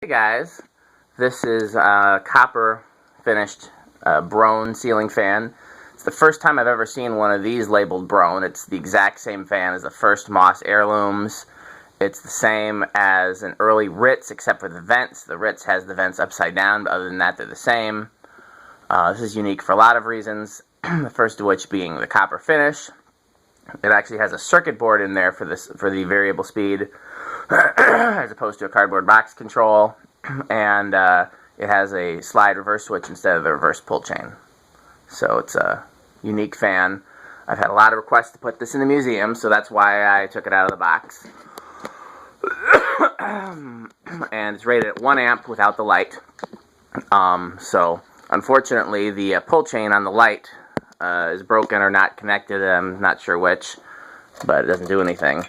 guys, this is a copper finished Broan ceiling fan. It's the first time I've ever seen one of these labeled Broan. It's the exact same fan as the first Moss heirlooms. It's the same as an early Ritz except for the vents. The Ritz has the vents upside down, but other than that they're the same. This is unique for a lot of reasons, the first of which being the copper finish. It actually has a circuit board in there for the variable speed as opposed to a cardboard box control, and it has a slide reverse switch instead of the reverse pull chain. So it's a unique fan. I've had a lot of requests to put this in the museum, so that's why I took it out of the box. And it's rated at 1 amp without the light. So unfortunately the pull chain on the light is broken or not connected. I'm not sure which, but it doesn't do anything,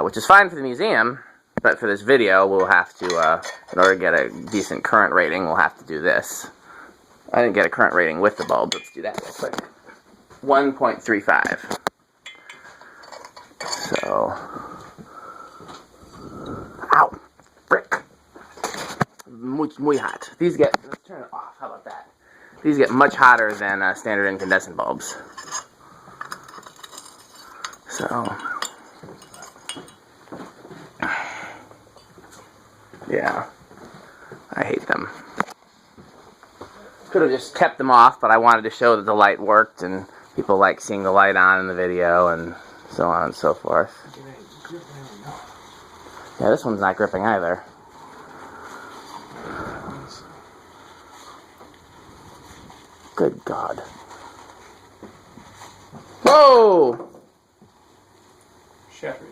which is fine for the museum, but for this video we'll have to, in order to get a decent current rating, we'll have to do this. I didn't get a current rating with the bulb. Let's do that real quick. 1.35. So, ow, frick. Muy hot. These get, let's turn it off, how about that? These get much hotter than standard incandescent bulbs. So, yeah, I hate them. Could have just kept them off, but I wanted to show that the light worked, and people like seeing the light on in the video, and so on and so forth. Yeah, this one's not gripping either. Good God. Whoa! Shattered.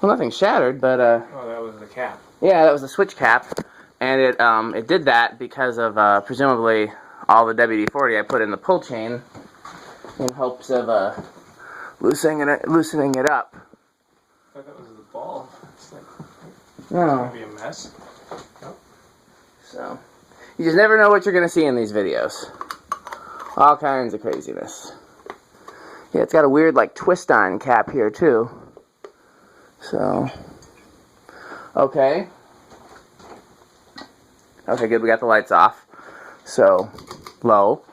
Well, nothing shattered, but oh, that was the cap. Yeah, that was the switch cap, and it did that because of presumably all the WD-40 I put in the pull chain in hopes of loosening it up. I thought that was the bulb. It's like, no. It's gonna be a mess. Nope. So you just never know what you're gonna see in these videos. All kinds of craziness. Yeah, it's got a weird like twist-on cap here too. So, okay. Okay, good, we got the lights off. So, low.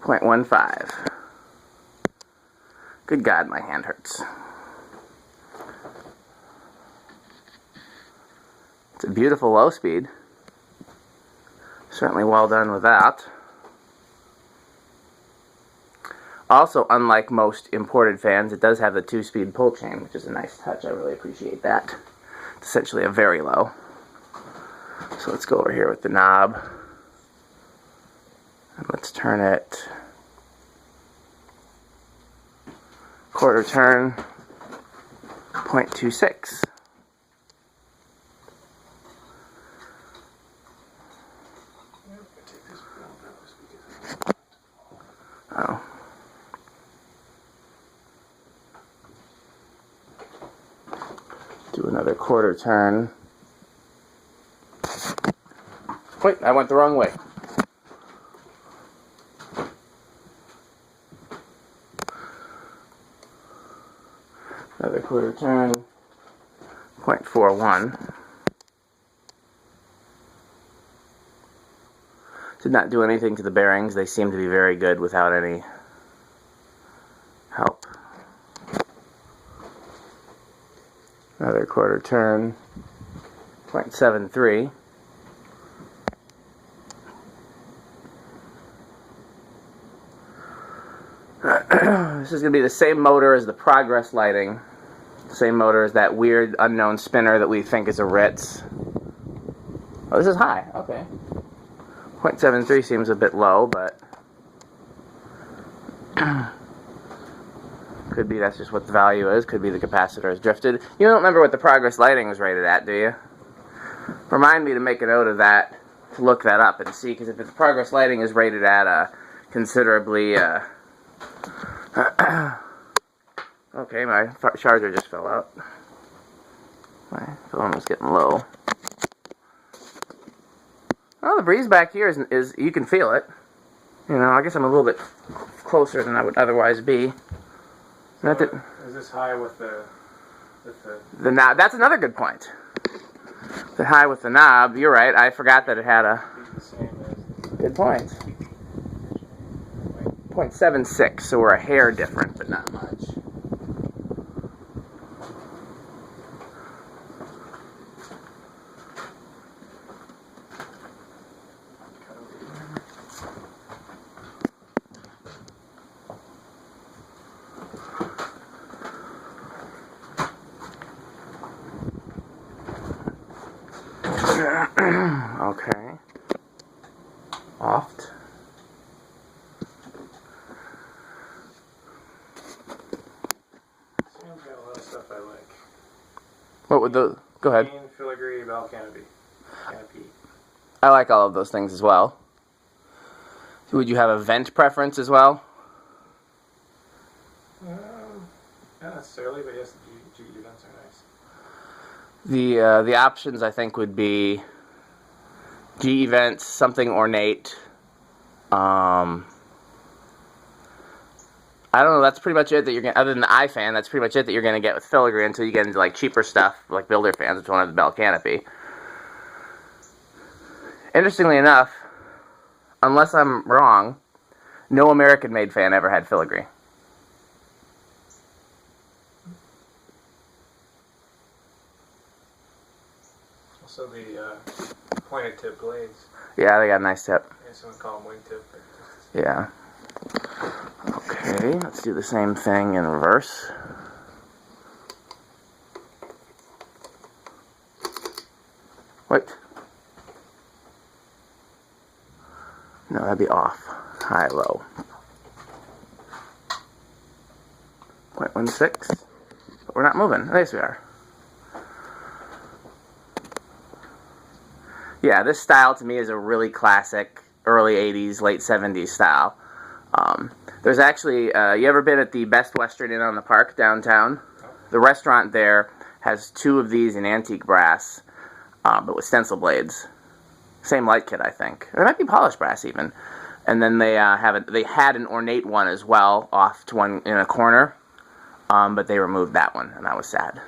0.15. Good God, my hand hurts. It's a beautiful low speed. Certainly well done with that. Also, unlike most imported fans, it does have the 2-speed pull chain, which is a nice touch. I really appreciate that. It's essentially a very low. So let's go over here with the knob. And let's turn it quarter turn, 0.26. Oh. Do another quarter turn. Wait, I went the wrong way. Another quarter turn. 0.41. Did not do anything to the bearings. They seem to be very good without any help. Another quarter turn, 0.73. This is going to be the same motor as the progress lighting. Same motor as that weird unknown spinner that we think is a Ritz. Oh, this is high. Okay. 0.73 seems a bit low, but could be that's just what the value is. Could be the capacitor has drifted. You don't remember what the progress lighting was rated at, do you? Remind me to make a note of that, to look that up and see, because if the progress lighting is rated at a considerably... okay, my charger just fell out. My phone was getting low. Well, the breeze back here is you can feel it. You know, I guess I'm a little bit closer than I would otherwise be. So is this high with the Now, that's another good point. The high with the knob, you're right, I forgot that it had a... Be the same as Good point. 0.76, so we're a hair different, but not much. Okay. Oft. Sam's got a lot of stuff I like. What would the... Go ahead. Green filigree bell canopy. Canopy. I like all of those things as well. Would you have a vent preference as well? Not necessarily, but yes, the GE vents are nice. The options I think would be GE vents, something ornate. I don't know. That's pretty much it that you're gonna. Other than the iFan, that's pretty much it that you're gonna get with filigree until you get into like cheaper stuff like builder fans, which one have the bell canopy. Interestingly enough, unless I'm wrong, no American-made fan ever had filigree. Also the pointed tip blades. Yeah, they got a nice tip. I guess someone call them wingtip. Yeah. Okay, let's do the same thing in reverse. Wait. No, that'd be off. High, low. 0.16. But we're not moving. Yes, we are. Yeah, this style to me is a really classic early 80s, late 70s style. There's actually, you ever been at the Best Western Inn on the Park downtown? The restaurant there has two of these in antique brass, but with stencil blades. Same light kit, I think. Or it might be polished brass even. And then they they had an ornate one as well, off to one in a corner, but they removed that one, and that was sad.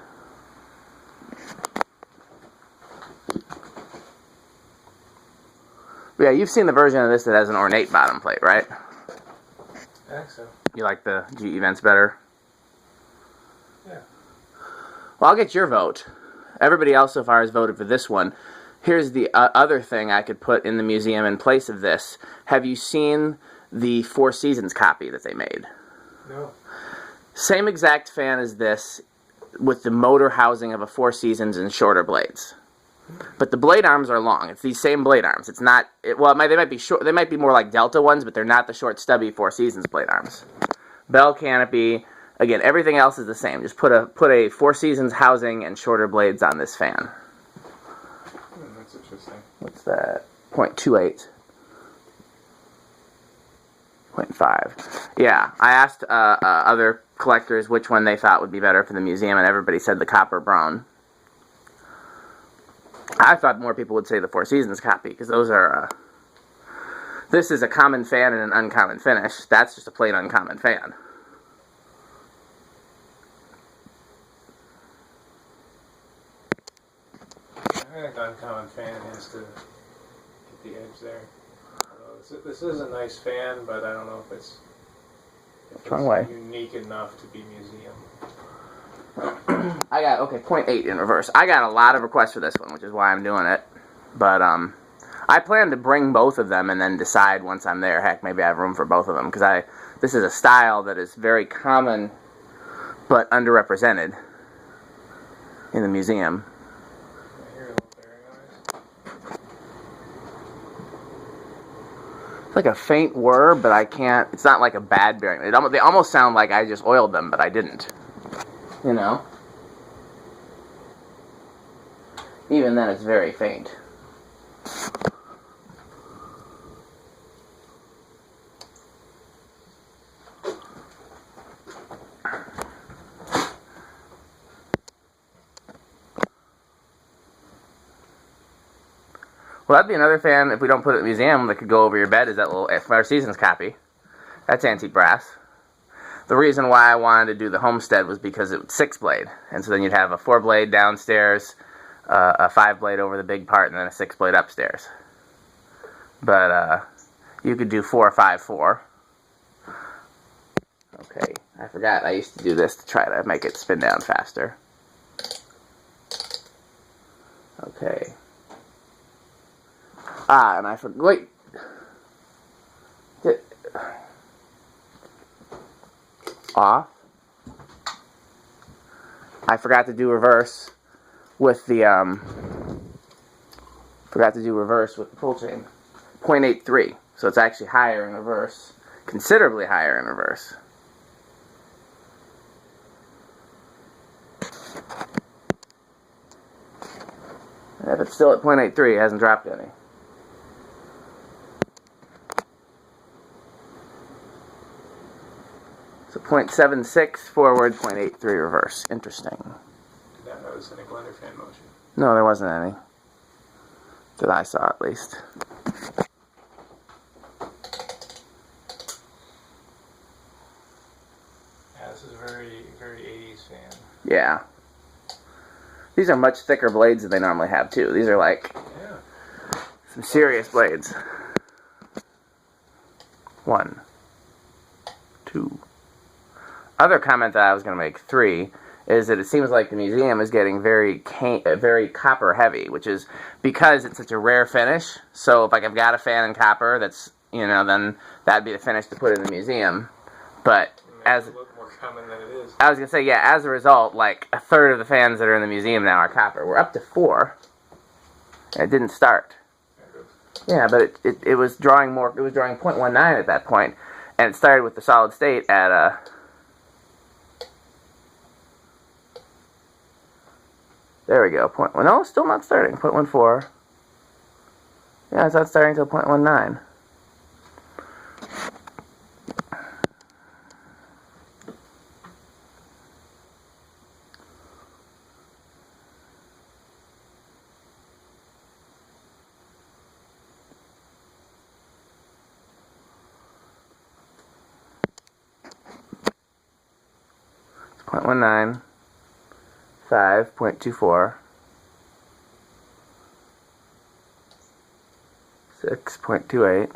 But yeah, you've seen the version of this that has an ornate bottom plate, right? I think so. You like the GE vents better? Yeah. Well, I'll get your vote. Everybody else so far has voted for this one. Here's the other thing I could put in the museum in place of this. Have you seen the Four Seasons copy that they made? No. Same exact fan as this, with the motor housing of a Four Seasons and shorter blades. But the blade arms are long. It's these same blade arms. It's not... they might be short. They might be more like Delta ones, but they're not the short, stubby Four Seasons blade arms. Bell canopy. Again, everything else is the same. Just put a Four Seasons housing and shorter blades on this fan. That's interesting. What's that? 0.28. 0.5. Yeah, I asked other collectors which one they thought would be better for the museum, and everybody said the copper brown. I thought more people would say the Four Seasons copy, because those are... this is a common fan and an uncommon finish. That's just a plain uncommon fan. I think uncommon fan has to get the edge there. This is a nice fan, but I don't know if it's Wrong way. unique enough to be museum. I got, okay, 0.8 in reverse. I got a lot of requests for this one, which is why I'm doing it. But, I plan to bring both of them and then decide once I'm there. Heck, maybe I have room for both of them, because this is a style that is very common, but underrepresented in the museum. I hear a little bearing noise. It's like a faint whir, but I can't, it's not like a bad bearing. They almost sound like I just oiled them, but I didn't. You know? Even then, it's very faint. Well, that'd be another fan, if we don't put it in the museum, that could go over your bed, is that little Four Seasons copy. That's antique brass. The reason why I wanted to do the Homestead was because it was 6-blade, and so then you'd have a 4-blade downstairs, a 5-blade over the big part and then a 6-blade upstairs. But you could do 4-5-4. Okay, I forgot I used to do this to try to make it spin down faster. Okay. Ah, and I forgot. Wait. Off. I forgot to do reverse with the pull chain. 0.83. So it's actually higher in reverse. Considerably higher in reverse. If it's still at 0.83, it hasn't dropped any. So 0.76 forward, 0.83 reverse. Interesting. That was in a blender fan motion. No, there wasn't any. That I saw, at least. Yeah, this is a very, very 80s fan. Yeah. These are much thicker blades than they normally have, too. These are like some serious blades. 1, 2. Other comment that I was going to make, 3, is that it seems like the museum is getting very copper heavy, which is because it's such a rare finish. So if like I've got a fan in copper, that's, you know, then that'd be the finish to put in the museum. But as it look more common than it is. I was gonna say, yeah, as a result, like a third of the fans that are in the museum now are copper. We're up to 4. And it didn't start. Yeah, but it was drawing more. It was drawing 0.19 at that point, and it started with the solid state at a. There we go. No, still not starting. 0.14. Yeah, it's not starting until 0.19. It's 0.19. 5.24, 6.28,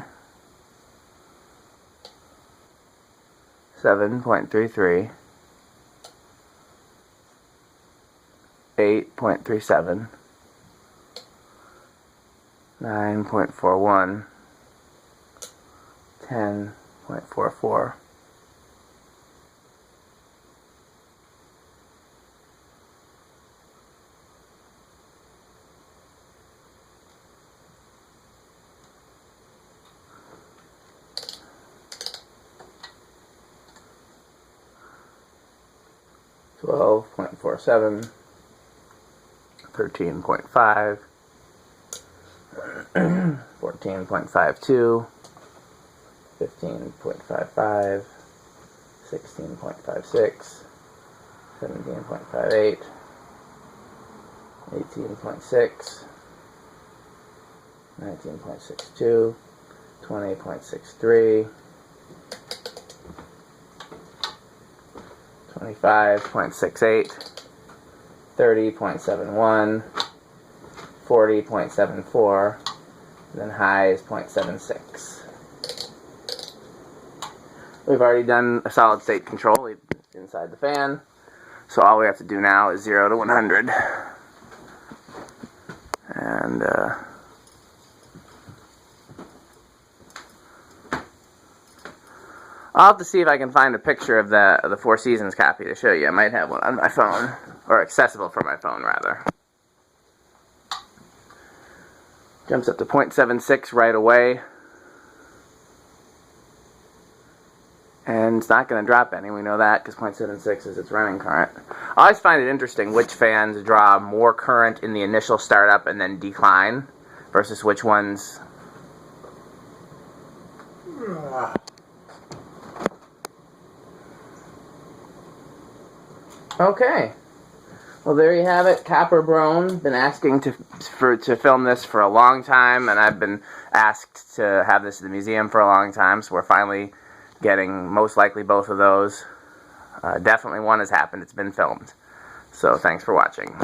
7.33, 8.37, 9.41, 10.44. 12.47, 13.5, 14.52, 15.55, 16.56, 17.58, 18.6, 19.62, 20.63, 25.68, 30.71, 40.74, then high is 0.76. We've already done a solid state control inside the fan, so all we have to do now is 0 to 100. And I'll have to see if I can find a picture of the Four Seasons copy to show you. I might have one on my phone, or accessible from my phone, rather. Jumps up to 0.76 right away. And it's not going to drop any. We know that because 0.76 is its running current. I always find it interesting which fans draw more current in the initial startup and then decline versus which ones... Okay. Well, there you have it. Copper Broan. Been asking to film this for a long time, and I've been asked to have this at the museum for a long time, so we're finally getting most likely both of those. Definitely one has happened. It's been filmed. So thanks for watching.